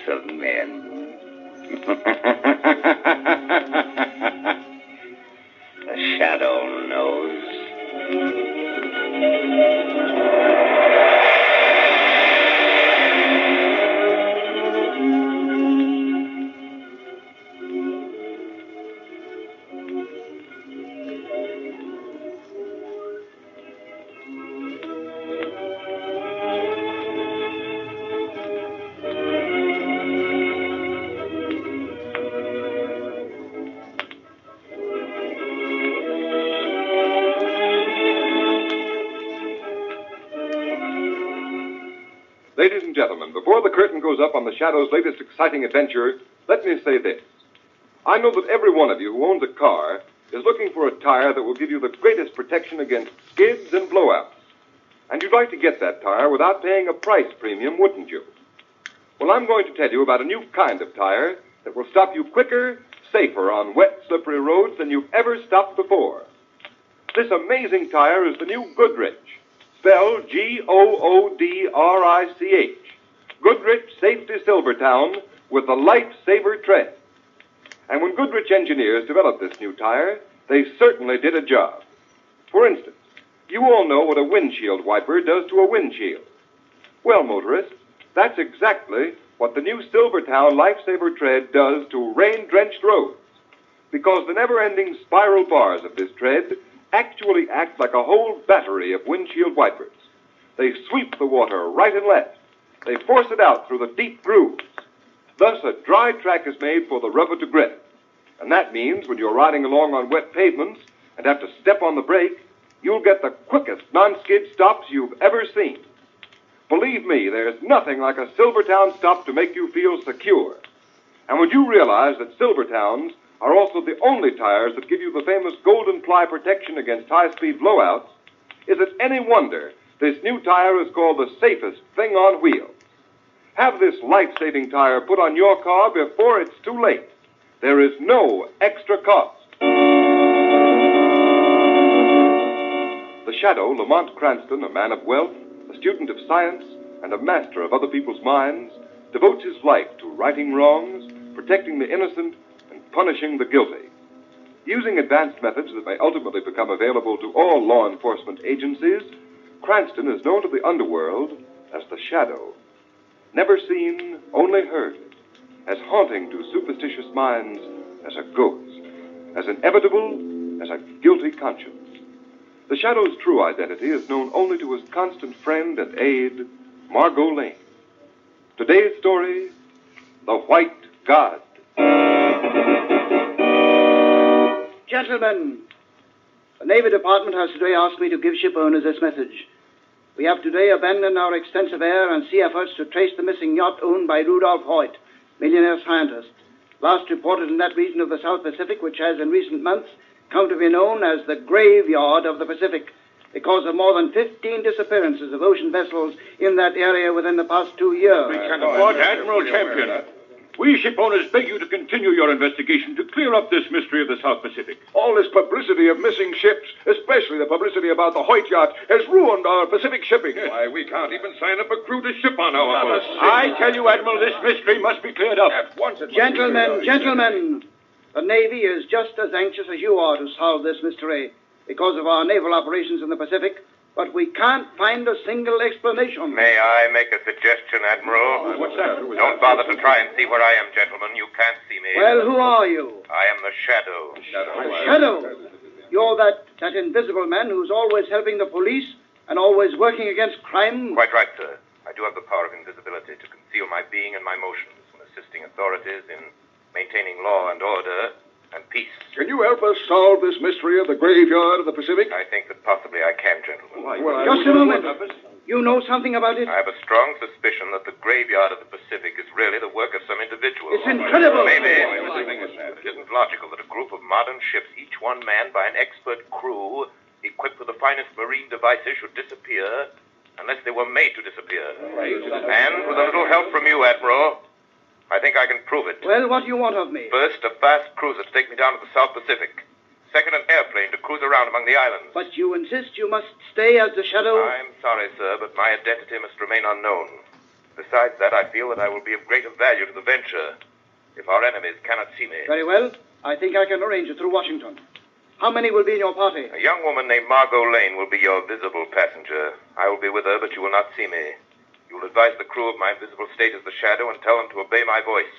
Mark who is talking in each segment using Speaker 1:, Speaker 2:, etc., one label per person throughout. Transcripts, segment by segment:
Speaker 1: of men. The shadow knows.
Speaker 2: Ladies and gentlemen, before the curtain goes up on the Shadow's latest exciting adventure, let me say this. I know that every one of you who owns a car is looking for a tire that will give you the greatest protection against skids and blowouts. And you'd like to get that tire without paying a price premium, wouldn't you? Well, I'm going to tell you about a new kind of tire that will stop you quicker, safer on wet, slippery roads than you've ever stopped before. This amazing tire is the new Goodrich. Spelled Goodrich. Goodrich Safety Silvertown with the Lifesaver tread. And when Goodrich engineers developed this new tire, they certainly did a job. For instance, you all know what a windshield wiper does to a windshield. Well, motorists, that's exactly what the new Silvertown Lifesaver tread does to rain-drenched roads. Because the never-ending spiral bars of this tread actually act like a whole battery of windshield wipers. They sweep the water right and left. They force it out through the deep grooves. Thus, a dry track is made for the rubber to grip. And that means when you're riding along on wet pavements and have to step on the brake, you'll get the quickest non-skid stops you've ever seen. Believe me, there's nothing like a Silvertown stop to make you feel secure. And when you realize that Silvertowns are also the only tires that give you the famous golden ply protection against high-speed blowouts, is it any wonder this new tire is called the safest thing on wheels? Have this life-saving tire put on your car before it's too late. There is no extra cost. The Shadow, Lamont Cranston, a man of wealth, a student of science, and a master of other people's minds, devotes his life to righting wrongs, protecting the innocent, and punishing the guilty. Using advanced methods that may ultimately become available to all law enforcement agencies, Cranston is known to the underworld as the Shadow. Never seen, only heard, as haunting to superstitious minds as a ghost, as inevitable as a guilty conscience. The Shadow's true identity is known only to his constant friend and aide, Margot Lane. Today's story, The White God.
Speaker 3: Gentlemen, the Navy Department has today asked me to give ship owners this message. We have today abandoned our extensive air and sea efforts to trace the missing yacht owned by Rudolph Hoyt, millionaire scientist, last reported in that region of the South Pacific which has in recent months come to be known as the graveyard of the Pacific because of more than 15 disappearances of ocean vessels in that area within the past 2 years.
Speaker 4: We can afford Admiral Champion. We ship owners beg you to continue your investigation to clear up this mystery of the South Pacific.
Speaker 5: All this publicity of missing ships, especially the publicity about the Hoyt yacht, has ruined our Pacific shipping.
Speaker 4: Why, we can't even sign up a crew to ship on our boat. I tell you, Admiral, this mystery must be cleared up.
Speaker 5: At once it must be
Speaker 3: Gentlemen,
Speaker 5: cleared up.
Speaker 3: gentlemen, the Navy is just as anxious as you are to solve this mystery because of our naval operations in the Pacific, but we can't find a single explanation.
Speaker 6: May I make a suggestion, Admiral?
Speaker 5: What's that?
Speaker 6: Don't bother to try and see where I am, gentlemen. You can't see me.
Speaker 3: Well, who are you?
Speaker 6: I am the Shadow.
Speaker 3: The Shadow. You're that invisible man who's always helping the police and always working against crime?
Speaker 6: Quite right, sir. I do have the power of invisibility to conceal my being and my motions when assisting authorities in maintaining law and order and peace.
Speaker 5: Can you help us solve this mystery of the graveyard of the Pacific?
Speaker 6: I think that possibly I can, gentlemen.
Speaker 3: Just a moment. You know something about it?
Speaker 6: I have a strong suspicion that the graveyard of the Pacific is really the work of some individual.
Speaker 3: It's incredible.
Speaker 6: Maybe. It isn't logical that a group of modern ships, each one manned by an expert crew, equipped with the finest marine devices, should disappear unless they were made to disappear. And with a little help from you, Admiral, I think I can prove it.
Speaker 3: Well, what do you want of me?
Speaker 6: First, a fast cruiser to take me down to the South Pacific. Second, an airplane to cruise around among the islands.
Speaker 3: But you insist you must stay as the Shadow?
Speaker 6: I'm sorry, sir, but my identity must remain unknown. Besides that, I feel that I will be of greater value to the venture if our enemies cannot see me.
Speaker 3: Very well. I think I can arrange it through Washington. How many will be in your party?
Speaker 6: A young woman named Margot Lane will be your visible passenger. I will be with her, but you will not see me. You will advise the crew of my invisible state as the shadow and tell them to obey my voice,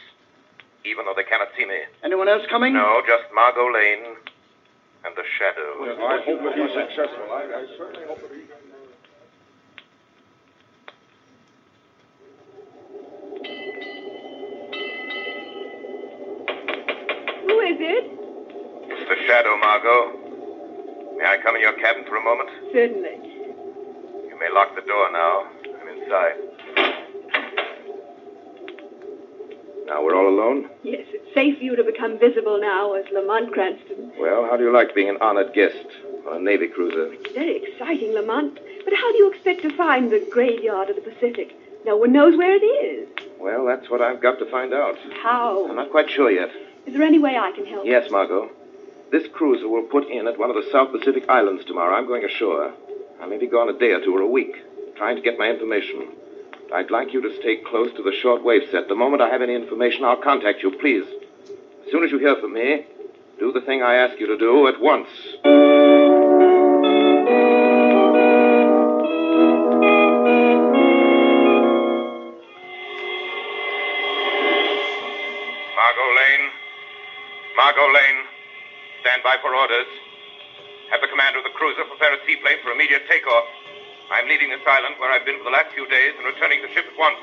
Speaker 6: even though they cannot see me.
Speaker 3: Anyone else coming?
Speaker 6: No, just Margot Lane and the shadow.
Speaker 5: Well, I hope it was successful. I certainly hope it is.
Speaker 7: Who is it?
Speaker 6: It's the shadow, Margot. May I come in your cabin for a moment?
Speaker 7: Certainly.
Speaker 6: You may lock the door now. I'm inside.
Speaker 8: Now we're all alone?
Speaker 7: Yes, it's safe for you to become visible now as Lamont Cranston.
Speaker 8: Well, how do you like being an honored guest on a Navy cruiser?
Speaker 7: It's very exciting, Lamont. But how do you expect to find the graveyard of the Pacific? No one knows where it is.
Speaker 8: Well, that's what I've got to find out.
Speaker 7: How?
Speaker 8: I'm not quite sure yet.
Speaker 7: Is there any way I can help?
Speaker 8: Yes, Margot. This cruiser will put in at one of the South Pacific Islands tomorrow. I'm going ashore. I may be gone a day or two or a week, trying to get my information. I'd like you to stay close to the shortwave set. The moment I have any information, I'll contact you, please. As soon as you hear from me, do the thing I ask you to do at once.
Speaker 6: Margot Lane, stand by for orders. Have the commander of the cruiser prepare a seaplane for immediate takeoff. I'm leaving this island where I've been for the last few days and returning to ship at once.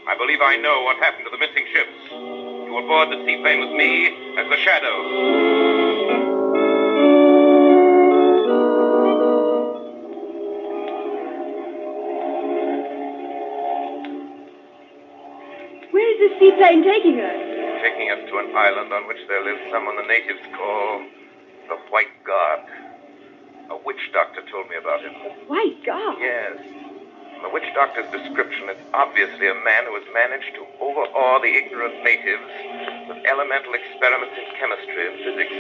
Speaker 6: I believe I know what happened to the missing ships. You will board the seaplane with me as the shadow.
Speaker 7: Where is this seaplane taking us?
Speaker 6: Taking us to an island on which there lives someone the natives call the White God. A witch doctor told me about him.
Speaker 7: The White God?
Speaker 6: Yes. From the witch doctor's description, it's obviously a man who has managed to overawe the ignorant natives with elemental experiments in chemistry and physics,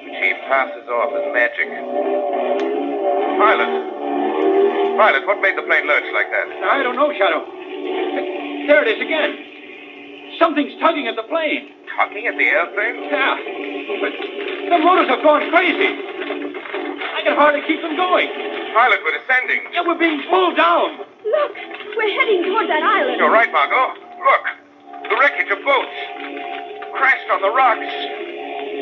Speaker 6: which he passes off as magic. Pilot, what made the plane lurch like that?
Speaker 4: I don't know, Shadow. There it is again. Something's tugging at the plane.
Speaker 6: Tugging at the airplane?
Speaker 4: Yeah. But the motors have gone crazy. I can hardly keep them going.
Speaker 6: Pilot, we're descending.
Speaker 4: Yeah, we're being pulled down.
Speaker 7: Look, we're heading toward that island.
Speaker 6: You're right, Margot. Look, the wreckage of boats. Crashed on the rocks.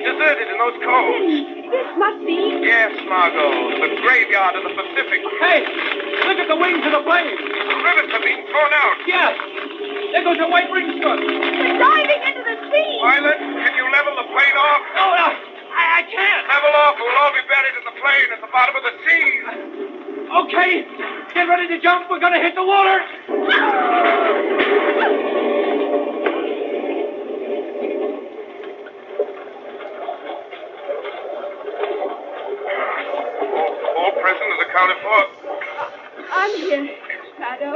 Speaker 6: Deserted in those coves.
Speaker 7: Then this must be...
Speaker 6: Yes, Margot, the graveyard of the Pacific.
Speaker 4: Hey, look at the wings of the plane.
Speaker 6: The rivets are being torn out.
Speaker 4: Yes. There goes a white ring strut.
Speaker 7: We're diving into the sea.
Speaker 6: Pilot, can you level the plane off?
Speaker 4: Oh, no, I can't.
Speaker 6: Level off, or we'll all be buried in the plane at the bottom of the sea.
Speaker 4: Okay, get ready to jump. We're going to hit the water.
Speaker 6: All prisoners accounted for.
Speaker 7: I'm here, Shadow.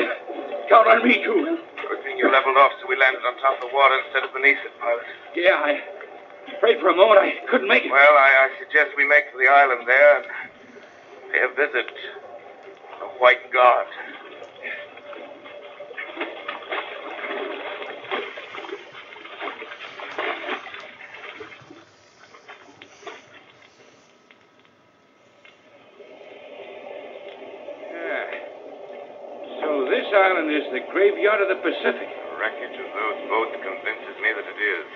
Speaker 4: Count on me, too.
Speaker 6: Good thing you leveled off so we landed on top of the water instead of beneath it, Pilot.
Speaker 4: Yeah, I prayed for a moment I couldn't make it.
Speaker 6: Well, I suggest we make for the island there and pay a visit to the White God.
Speaker 4: So this island is the graveyard of the Pacific.
Speaker 6: The wreckage of those boats convinces me that it is.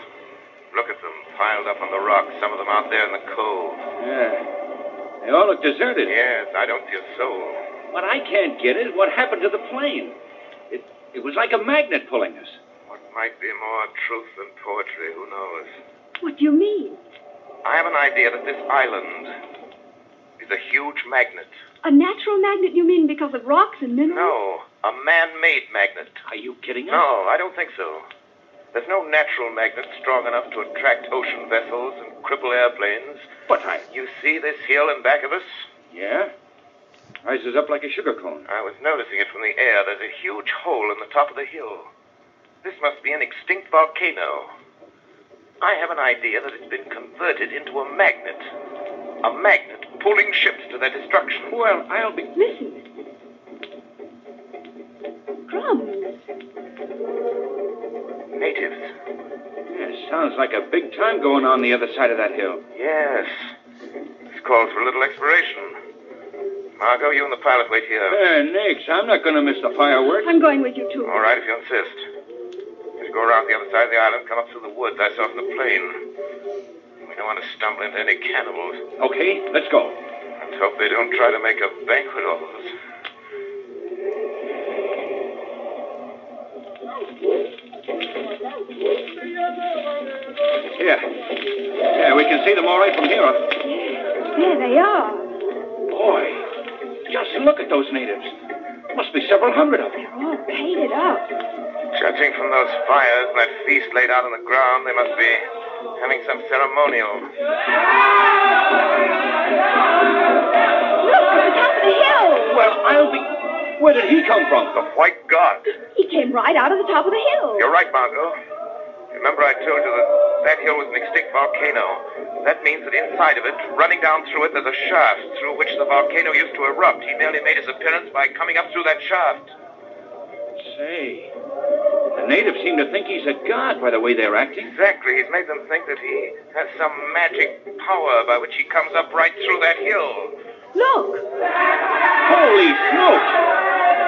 Speaker 6: Look at them, piled up on the rocks, some of them out there in the cold.
Speaker 4: Yeah. They all look deserted.
Speaker 6: Yes, I don't see a soul.
Speaker 4: What I can't get is what happened to the plane. It was like a magnet pulling us.
Speaker 6: What might be more truth than poetry, who knows?
Speaker 7: What do you mean?
Speaker 6: I have an idea that this island is a huge magnet.
Speaker 7: A natural magnet, you mean, because of rocks and minerals?
Speaker 6: No, a man-made magnet.
Speaker 4: Are you kidding us?
Speaker 6: No, I don't think so. There's no natural magnet strong enough to attract ocean vessels and cripple airplanes.
Speaker 4: But
Speaker 6: You see this hill in back of us?
Speaker 4: Yeah? Rises up like a sugar cone.
Speaker 6: I was noticing it from the air. There's a huge hole in the top of the hill. This must be an extinct volcano. I have an idea that it's been converted into a magnet. A magnet pulling ships to their destruction.
Speaker 4: Well, I'll be...
Speaker 7: Listen. Drums.
Speaker 6: natives.
Speaker 4: Yeah, sounds like a big time going on the other side of that hill.
Speaker 6: Yes. This calls for a little exploration. Margot, you and the pilot wait here.
Speaker 4: Nix, I'm not going to miss the fireworks.
Speaker 7: I'm going with you, too.
Speaker 6: All right, if you insist. Just go around the other side of the island, come up through the woods I saw from the plane. We don't want to stumble into any cannibals.
Speaker 4: Okay, let's go.
Speaker 6: Let's hope they don't try to make a banquet of us.
Speaker 4: Here. Yeah, we can see them all right from here.
Speaker 7: There they are.
Speaker 4: Boy, just look at those natives. Must be several hundred of them.
Speaker 7: They're all painted up.
Speaker 6: Judging from those fires and that feast laid out on the ground, they must be having some ceremonial.
Speaker 7: Look, at the top of the hill.
Speaker 4: Well, I'll be... Where did he come from?
Speaker 6: The White God.
Speaker 7: He came right out of the top of the hill.
Speaker 6: You're right, Margot. Remember I told you that hill was an extinct volcano. That means that inside of it, running down through it, there's a shaft through which the volcano used to erupt. He merely made his appearance by coming up through that shaft.
Speaker 4: Say, the natives seem to think he's a god by the way they're acting.
Speaker 6: Exactly. He's made them think that he has some magic power by which he comes up right through that hill.
Speaker 7: Look.
Speaker 4: Holy smoke!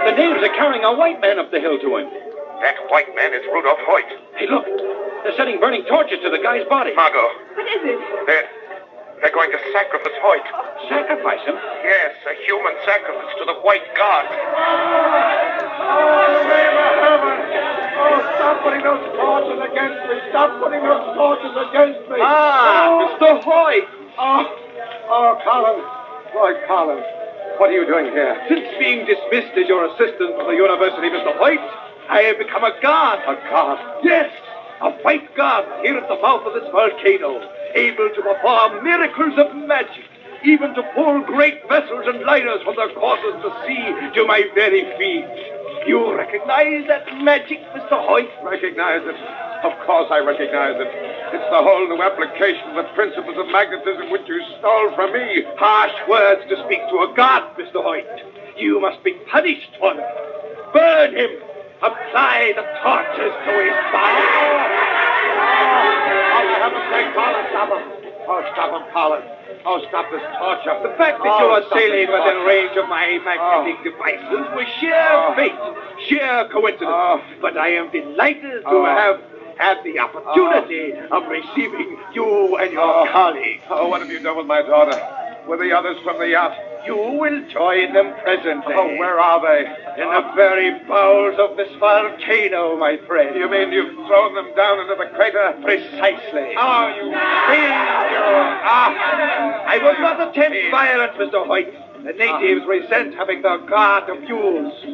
Speaker 4: The natives are carrying a white man up the hill to him.
Speaker 6: That white man is Rudolph Hoyt.
Speaker 4: Hey, look. They're setting burning torches to the guy's body.
Speaker 6: Margot.
Speaker 7: What is it?
Speaker 6: They're going to sacrifice Hoyt.
Speaker 4: Sacrifice him?
Speaker 6: Yes, a human sacrifice to the White God.
Speaker 5: Oh, stop putting those torches against me. Stop putting those torches against me.
Speaker 2: Mr. Hoyt.
Speaker 5: Colin. Lloyd Collins. What are you doing here?
Speaker 2: Since being dismissed as your assistant from the university, Mr. Hoyt, I have become a god.
Speaker 5: A god?
Speaker 2: Yes, a white god here at the mouth of this volcano, able to perform miracles of magic, even to pull great vessels and liners from their courses to sea to my very feet. You recognize that magic, Mr. Hoyt?
Speaker 5: Recognize it? Of course I recognize it. It's the whole new application of the principles of magnetism which you stole from me.
Speaker 2: Harsh words to speak to a god, Mr. Hoyt. You must be punished for them. Burn him. Apply the torches to his body.
Speaker 5: Oh, for heaven's sake, Colin, stop him. Oh, stop him, Colin. Oh, stop this torture.
Speaker 2: The fact that you are sailing within range of my magnetic devices was sheer fate, sheer coincidence. But I am delighted to have had the opportunity of receiving you and your colleague.
Speaker 5: Oh, what have you done with my daughter? With the others from the yacht?
Speaker 2: You will join them presently.
Speaker 5: Oh, where are they?
Speaker 2: In the very bowels of this volcano, my friend.
Speaker 5: You mean you've thrown them down into the crater?
Speaker 2: Precisely.
Speaker 5: Oh, you
Speaker 2: I would not attempt violence, Mr. Hoyt. The natives resent having their god abused.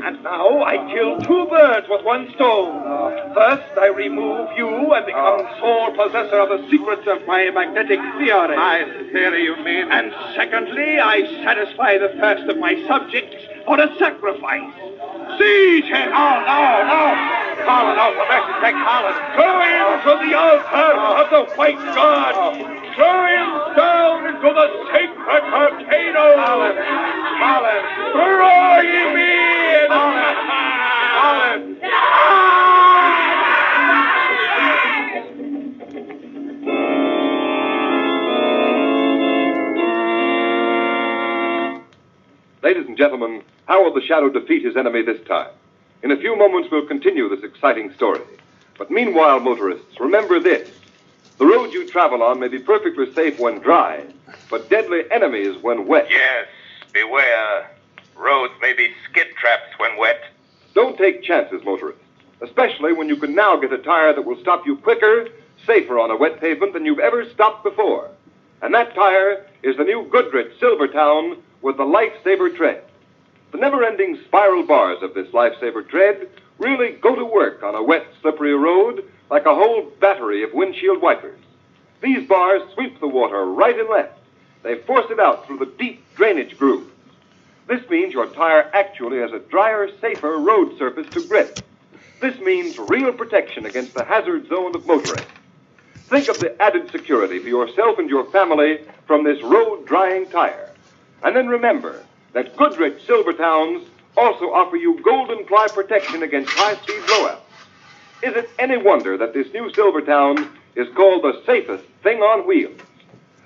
Speaker 2: And now I kill two birds with one stone. First, I remove you and become sole possessor of the secrets of my magnetic theory.
Speaker 5: My theory, you mean?
Speaker 2: And secondly, I satisfy the thirst of my subjects for a sacrifice. Seize him!
Speaker 5: No! Colin, oh, for mercy's sake, Colin.
Speaker 2: Throw him to the altar of the white god. Throw him down into the sacred volcano.
Speaker 5: Colin.
Speaker 2: Throw him in.
Speaker 5: Colin.
Speaker 2: Ladies and gentlemen, how will the Shadow defeat his enemy this time? In a few moments, we'll continue this exciting story. But meanwhile, motorists, remember this. The road you travel on may be perfectly safe when dry, but deadly enemies when wet.
Speaker 6: Yes, beware. Roads may be skid traps when wet.
Speaker 2: Don't take chances, motorists, especially when you can now get a tire that will stop you quicker, safer on a wet pavement than you've ever stopped before. And that tire is the new Goodrich Silvertown with the Lifesaver tread. The never-ending spiral bars of this Lifesaver tread really go to work on a wet, slippery road like a whole battery of windshield wipers. These bars sweep the water right and left. They force it out through the deep drainage grooves. This means your tire actually has a drier, safer road surface to grip. This means real protection against the hazard zone of motoring. Think of the added security for yourself and your family from this road-drying tire. And then remember that Goodrich Silvertowns also offer you golden ply protection against high-speed blowouts. Is it any wonder that this new Silvertown is called the safest thing on wheels?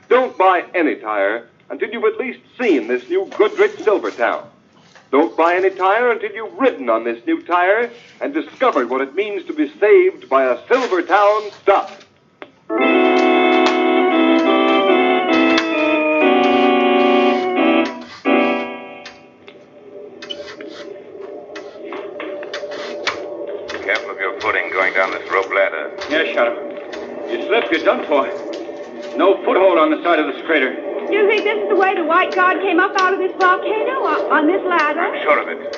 Speaker 2: Don't buy any tire until you've at least seen this new Goodrich Silvertown. Don't buy any tire until you've ridden on this new tire and discovered what it means to be saved by a Silvertown stop.
Speaker 6: Careful of your footing going down this rope ladder.
Speaker 4: Yes, Shadow. You slip, you're done for. No foothold on the side of this crater.
Speaker 7: Do you think this is the way the White God came up out of this volcano, on this ladder?
Speaker 6: I'm sure of it.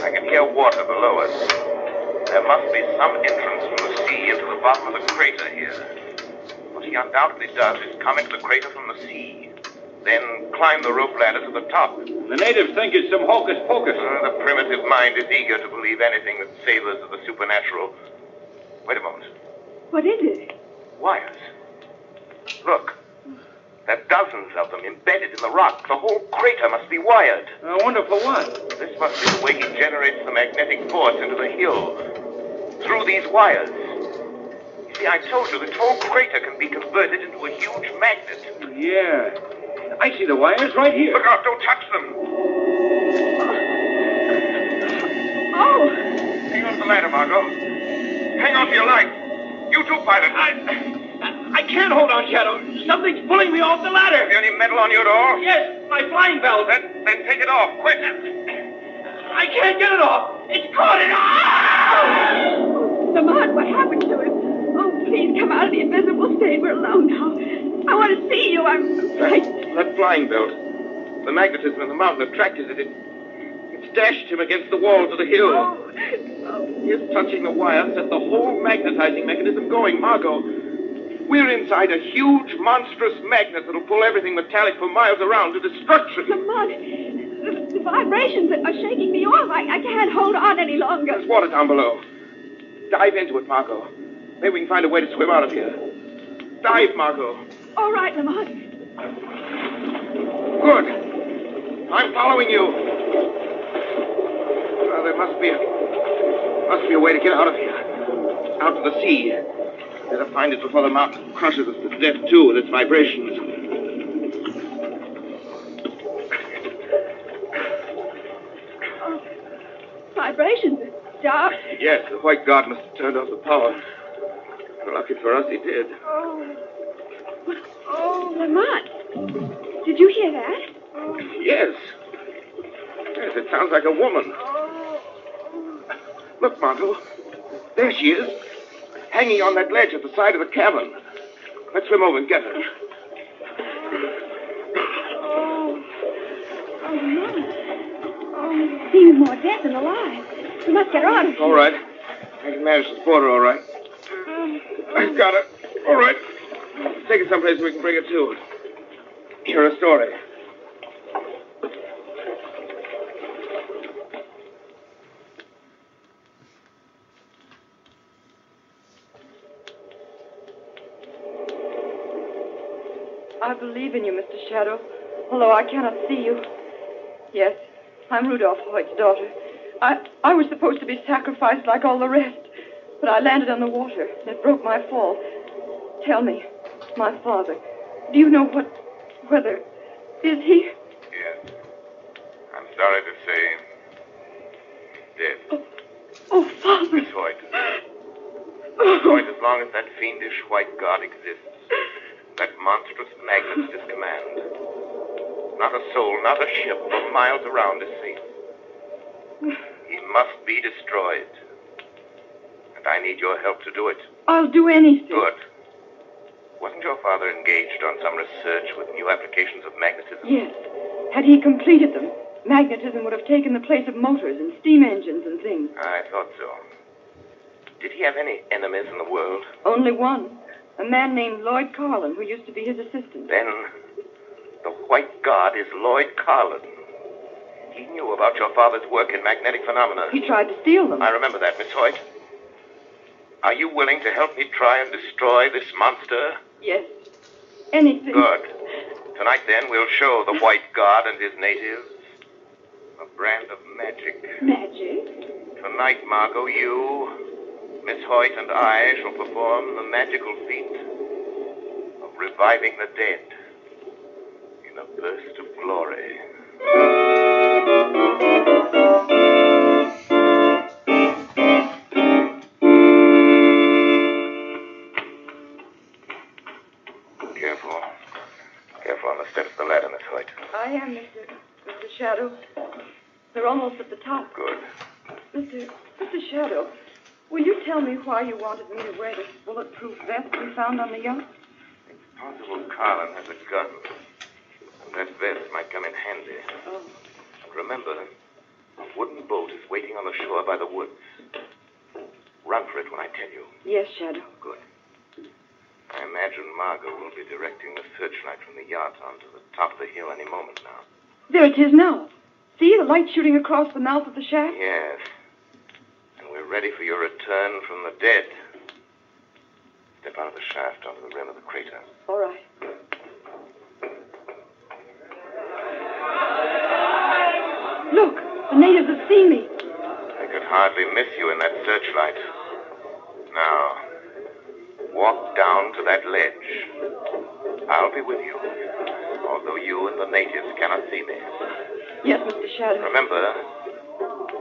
Speaker 6: I can hear water below us. There must be some entrance from the sea into the bottom of the crater here. What he undoubtedly does is come into the crater from the sea, then climb the rope ladder to the top.
Speaker 4: The natives think it's some hocus pocus.
Speaker 6: The primitive mind is eager to believe anything that savors of the supernatural. Wait a moment.
Speaker 7: What is it?
Speaker 6: Wires. Look. There are dozens of them embedded in the rock. The whole crater must be wired.
Speaker 4: I wonder for what?
Speaker 6: This must be the way he generates the magnetic force into the hill. Through these wires. You see, I told you this whole crater can be converted into a huge magnet.
Speaker 4: Yeah. I see the wires right here.
Speaker 6: Look out, don't touch them.
Speaker 7: Oh!
Speaker 6: Hang on to the ladder, Margot. Hang on to your light. You too, pilot.
Speaker 4: I can't hold on, Shadow. Something's pulling me off the ladder.
Speaker 6: Have you any metal on your door?
Speaker 4: Yes, my flying belt.
Speaker 6: Then take it off, quick.
Speaker 4: I can't get it off. It's caught in.
Speaker 7: Lamont, what happened to him? Oh, please come out of the invisible state. We're alone now. I want to see you. I'm frightened.
Speaker 8: That flying belt. The magnetism in the mountain attracted it. It dashed him against the walls of the hill.
Speaker 7: Oh.
Speaker 8: Just touching the wire set the whole magnetizing mechanism going. Margot, we're inside a huge, monstrous magnet that'll pull everything metallic for miles around to destruction.
Speaker 7: Lamont, the vibrations are shaking me off. I can't hold on any longer.
Speaker 8: There's water down below. Dive into it, Margot. Maybe we can find a way to swim out of here. Dive, Margot.
Speaker 7: All right, Lamont.
Speaker 8: Good. I'm following you. Well, there must be a way to get out of here. Out to the sea. Better find it before the mountain crushes us to death, too, with its vibrations.
Speaker 7: Oh, vibrations. It's dark.
Speaker 8: Yes, the White God must have turned off the power. Lucky for us, he did.
Speaker 7: Oh, Lamont. Did you hear that?
Speaker 8: Yes. Yes, it sounds like a woman. Look, Margot. There she is. Hanging on that ledge at the side of the cabin. Let's swim over and get her.
Speaker 7: Oh, Lamont. Oh, seems more dead than alive. We must get her out of here.
Speaker 8: All right. I can manage the border, all right. I've got her. All right. Take her someplace we can bring her to. Hear a story.
Speaker 9: I believe in you, Mr. Shadow, although I cannot see you. Yes, I'm Rudolph Hoyt's daughter. I was supposed to be sacrificed like all the rest, but I landed on the water, and it broke my fall. Tell me, my father, do you know whether... Is he?
Speaker 6: Yes. I'm sorry to say, he's dead.
Speaker 9: Oh, Father.
Speaker 6: Miss Hoyt. Miss Hoyt, as long as that fiendish White God exists, that monstrous magnet at his command, not a soul, not a ship for miles around is safe. He must be destroyed. And I need your help to do it.
Speaker 9: I'll do anything.
Speaker 6: Good. Wasn't your father engaged on some research with new applications of magnetism?
Speaker 9: Yes. Had he completed them, magnetism would have taken the place of motors and steam engines and things.
Speaker 6: I thought so. Did he have any enemies in the world?
Speaker 9: Only one. A man named Lloyd Carlin, who used to be his assistant.
Speaker 6: Then, the White God is Lloyd Carlin. He knew about your father's work in magnetic phenomena.
Speaker 9: He tried to steal them.
Speaker 6: I remember that, Miss Hoyt. Are you willing to help me try and destroy this monster?
Speaker 9: Yes. Anything.
Speaker 6: Good. Tonight, then, we'll show the White God and his natives a brand of magic.
Speaker 7: Magic?
Speaker 6: Tonight, Margot, you Miss Hoyt and I shall perform the magical feat of reviving the dead in a burst of glory. Careful on the steps of the ladder, Miss Hoyt.
Speaker 9: I am, Mr. Shadow. They're almost at the top.
Speaker 6: Good.
Speaker 9: Mr. Shadow, will you tell me why you wanted me to wear this bulletproof vest we found on the yacht?
Speaker 6: It's possible Carlin has a gun. And that vest might come in handy.
Speaker 9: Oh.
Speaker 6: And remember, a wooden boat is waiting on the shore by the woods. Run for it when I tell you.
Speaker 9: Yes, Shadow.
Speaker 6: Good. I imagine Margot will be directing the searchlight from the yacht onto the top of the hill any moment now.
Speaker 9: There it is now. See, the light shooting across the mouth of the shaft?
Speaker 6: Yes. And we're ready for your return from the dead. Step out of the shaft onto the rim of the crater.
Speaker 9: All right. Look, the natives have seen me.
Speaker 6: They could hardly miss you in that searchlight. Now, walk down to that ledge. I'll be with you, although you and the natives cannot see me.
Speaker 9: Yes, Mr. Shadow.
Speaker 6: Remember,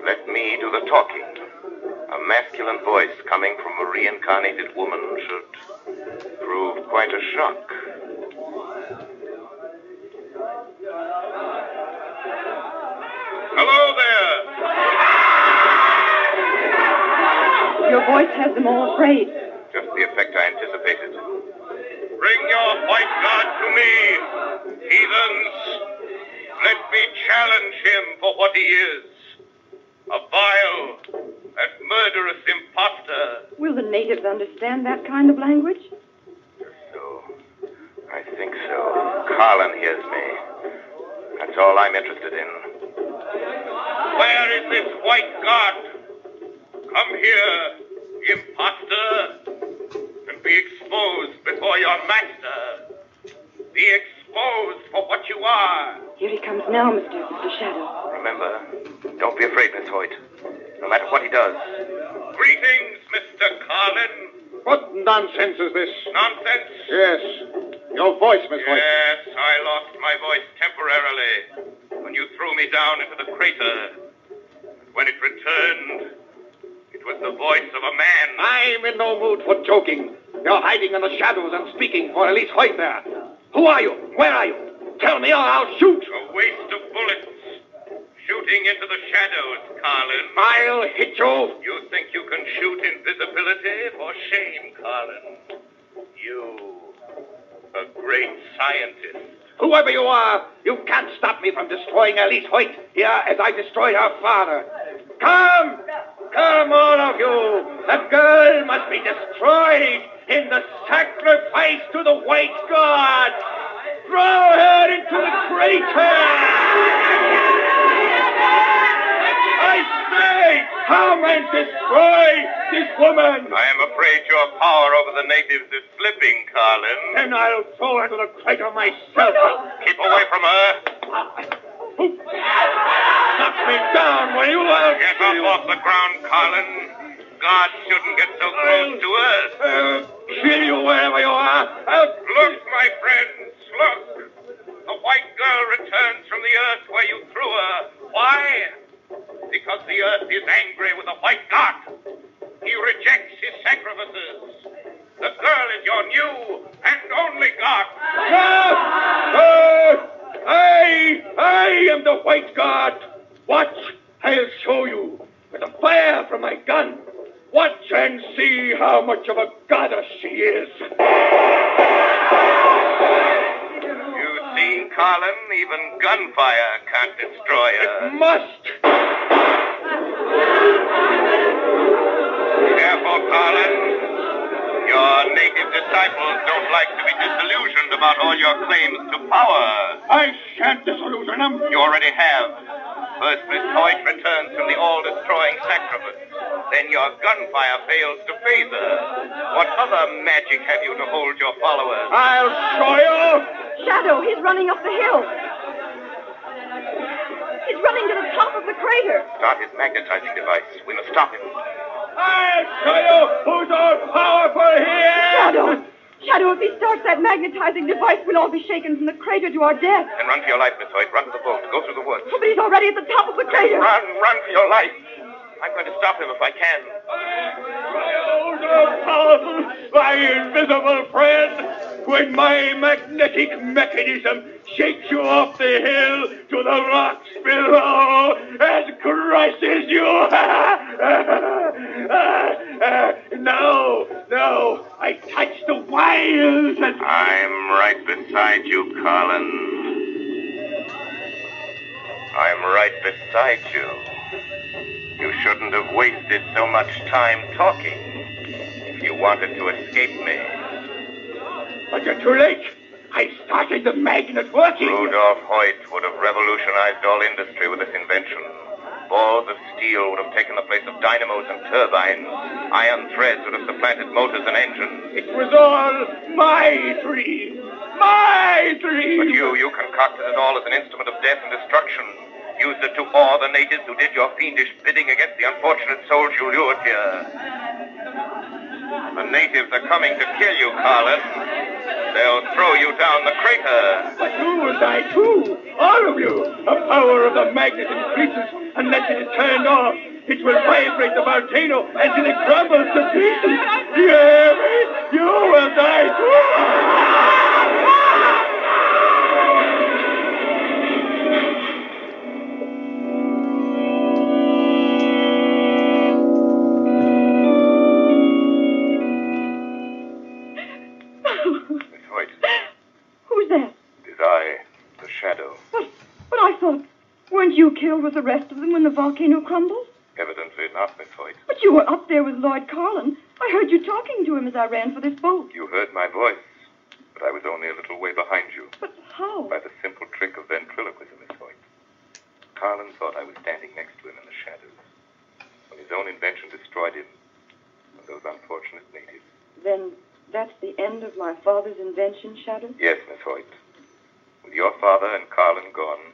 Speaker 6: let me do the talking. A masculine voice coming from a reincarnated woman should prove quite a shock.
Speaker 5: Hello there!
Speaker 9: Your voice has them all afraid.
Speaker 6: Just the effect I anticipated.
Speaker 5: Bring your white god to me, heathens. Let me challenge him for what he is. A vile and murderous imposter.
Speaker 9: Will the natives understand that kind of language?
Speaker 6: So, I think so. Carlin hears me. That's all I'm interested in.
Speaker 5: Where is this white god? Come here, imposter, and be exposed before your master. Be exposed for what you are.
Speaker 9: Here he comes now, Mr. Shadow.
Speaker 6: Remember, don't be afraid, Miss Hoyt. No matter what he does.
Speaker 5: Greetings, Mr. Carlin.
Speaker 10: What nonsense is this?
Speaker 5: Nonsense?
Speaker 10: Yes. Your voice, Miss Hoyt.
Speaker 5: Yes, I lost my voice temporarily when you threw me down into the crater. When it returned, it was the voice of a man.
Speaker 10: I'm in no mood for joking. You're hiding in the shadows and speaking for Elise Hoyt there. Who are you? Where are you? Tell me or I'll shoot.
Speaker 5: A waste of bullets. Shooting into the shadows, Carlin.
Speaker 10: I'll hit you.
Speaker 5: You think you can shoot invisibility? For shame, Carlin. You, a great scientist.
Speaker 10: Whoever you are, you can't stop me from destroying Elise Hoyt here as I destroyed her father. Come! Come, all of you! The girl must be destroyed in the sacrifice to the white god! Throw her into the crater! I say, come and destroy this woman!
Speaker 6: I am afraid your power over the natives is slipping, Carlin.
Speaker 10: Then I'll throw her into the crater myself.
Speaker 6: Keep away from her.
Speaker 10: Knock me down, will you? I'll
Speaker 6: Get up off the ground, Carlin. God shouldn't get so close to us.
Speaker 10: Kill you wherever you are.
Speaker 5: Look, my friends, look. The white girl returns from the earth where you threw her. Why? Because the earth is angry with the white god. He rejects his sacrifices. The girl is your new and only god.
Speaker 10: I am the white god. Watch, I'll show you. With the fire from my gun. Watch and see how much of a goddess she is.
Speaker 6: You see, Carlin, even gunfire can't destroy her.
Speaker 10: It must.
Speaker 6: Careful, Carlin. Your native disciples don't like to be disillusioned about all your claims to power.
Speaker 10: I shan't disillusion them.
Speaker 6: You already have. First, Miss Hoyt returns from the all-destroying sacrifice. Then your gunfire fails to phase her. What other magic have you to hold your followers?
Speaker 10: I'll show you.
Speaker 9: Shadow, he's running up the hill. He's running to the top of the crater.
Speaker 6: Start his magnetizing device. We must stop him.
Speaker 10: I'll show you who's all powerful here!
Speaker 9: Shadow, if he starts that magnetizing device, we'll all be shaken from the crater to our death.
Speaker 6: Then run for your life, Miss Hoyt. Run to the boat. Go through the woods.
Speaker 9: Oh, but he's already at the top of the crater.
Speaker 6: Run for your life. I'm going to stop him if I can.
Speaker 10: Oh, so powerful, my invisible friend, when my magnetic mechanism shakes you off the hill to the rocks below and crushes you. No, I touch the wires and...
Speaker 6: I'm right beside you, Carlin. I'm right beside you. You shouldn't have wasted so much time talking if you wanted to escape me.
Speaker 10: But you're too late. I started the magnet working.
Speaker 6: Rudolph Hoyt would have revolutionized all industry with this invention. Balls of steel would have taken the place of dynamos and turbines. Iron threads would have supplanted motors and engines.
Speaker 10: It was all my dream. My dream.
Speaker 6: But you concocted it all as an instrument of death and destruction. Used it to awe the natives who did your fiendish bidding against the unfortunate souls you lured here. The natives are coming to kill you, Carlin. They'll throw you down the crater.
Speaker 10: But you will die too. All of you. The power of the magnet increases unless it is turned off. It will vibrate the volcano until it crumbles to pieces. Do you hear me? You will die too.
Speaker 9: But I thought, weren't you killed with the rest of them when the volcano crumbled?
Speaker 6: Evidently not, Miss Hoyt.
Speaker 9: But you were up there with Lloyd Carlin. I heard you talking to him as I ran for this boat.
Speaker 6: You heard my voice, but I was only a little way behind you.
Speaker 9: But how?
Speaker 6: By the simple trick of ventriloquism, Miss Hoyt. Carlin thought I was standing next to him in the shadows when his own invention destroyed him and those unfortunate natives.
Speaker 9: Then that's the end of my father's invention, Shadow?
Speaker 6: Yes, Miss Hoyt. With your father and Carlin gone,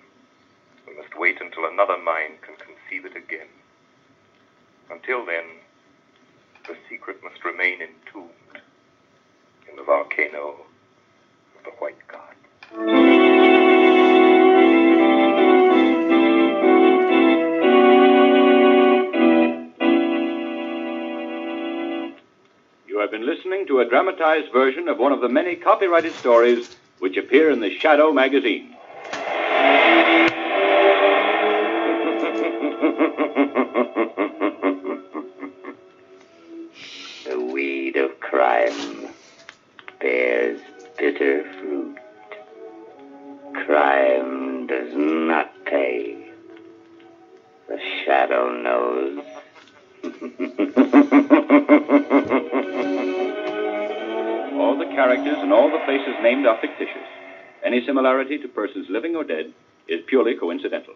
Speaker 6: we must wait until another mind can conceive it again. Until then, the secret must remain entombed in the volcano of the White God.
Speaker 4: You have been listening to a dramatized version of one of the many copyrighted stories which appear in the Shadow magazine.
Speaker 1: The weed of crime bears bitter fruit. Crime does not pay. The Shadow knows.
Speaker 4: All the characters and all the places named are fictitious. Any similarity to persons living or dead is purely coincidental.